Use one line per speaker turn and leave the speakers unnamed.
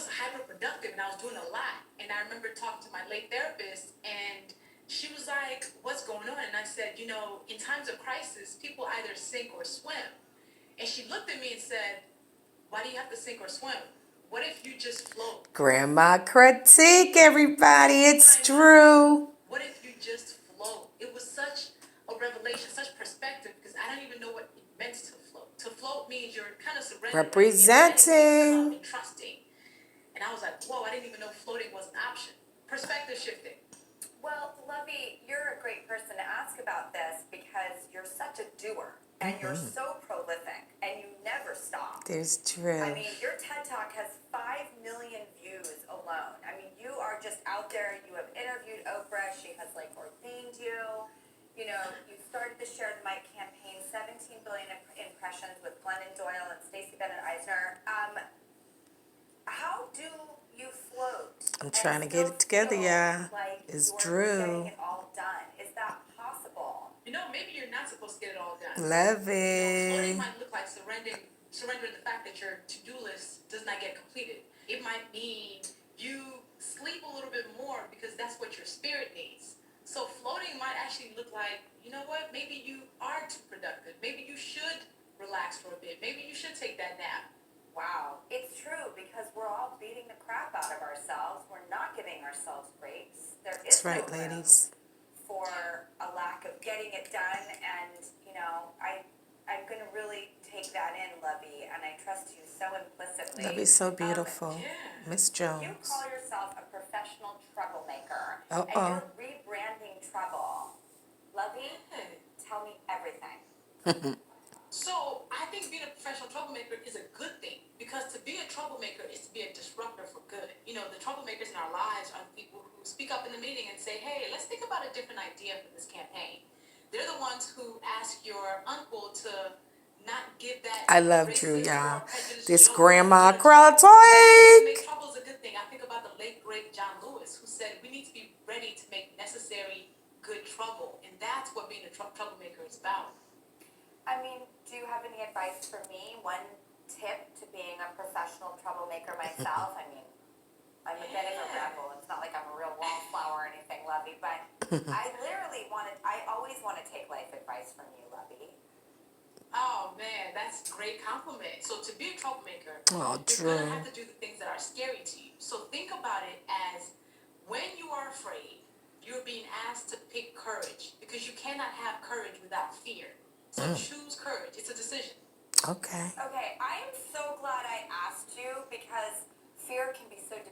was hyper productive and I was doing a lot. And I remember talking to my late therapist, and she was like, "What's going on?" And I said, in times of crisis, people either sink or swim. And she looked at me and said, "Why do you have to sink or swim? What if you just float?"
Grandma Critique, everybody. It's Drew.
What if you just float? It was such a revelation, such perspective, because I don't even know what it meant to float. To float means you're kind of surrendering,
Representing.
and trusting. And I was like, whoa, I didn't even know floating was an option. Perspective shifting.
Well, Lovey, you're a great person to ask about this because you're such a doer and you're so prolific and you never stop.
There's Drew.
I mean, your TED Talk has 5 million views alone. I mean, you are just out there. You have interviewed Oprah. She has ordained you. You started the Share the Mic campaign, 17 billion impressions with Glennon Doyle and Stacey Bennett Eisner. How do you float?
I'm trying to get it together, y'all. It's Drew.
Getting it all done. Is that possible?
Maybe you're not supposed to get it all done.
Love
Floating
it.
might look like surrendering the fact that your to-do list does not get completed. It might mean you sleep a little bit more because that's what your spirit needs. So floating might actually look like, maybe you are too productive. Maybe you should relax for a bit. Maybe you should take that nap.
Wow. It's true because we're all beating the crap out of ourselves. We're not giving ourselves breaks. There is
That's right,
no room
ladies.
for a lack of getting it done. And, I'm going to really take that in, Lovey, and I trust you so implicitly.
Lovey's so beautiful. Miss Jones.
You call yourself a professional troublemaker.
Uh-oh.
And you're rebranding trouble. Lovey, tell me everything.
So I think being a professional troublemaker is a good thing, because to be a troublemaker is to be a disruptor for good. The troublemakers in our lives are the people who speak up in the meeting and say, "Hey, let's think about a different idea for this campaign." They're the ones who ask your uncle to not give that.
I love Drew, y'all. This
joke.
Grandma
Make
Critique.
trouble is a good thing. I think about the late great John Lewis, who said we need to be ready to make necessary good trouble, and that's what being a troublemaker is about.
I mean, do you have any advice for me? One tip to being a professional troublemaker myself? I mean, I'm a bit of a rebel. It's not like I'm a real wallflower or anything, Lovey, but I always want to take life advice from you, Lovey.
Oh man, that's a great compliment. So to be a troublemaker,
Oh,
you're
Drew.
gonna have to do the things that are scary to you. So think about it as when you are afraid, you're being asked to pick courage, because you cannot have courage without fear. So choose courage. It's a decision.
Okay.
Okay, I am so glad I asked you because fear can be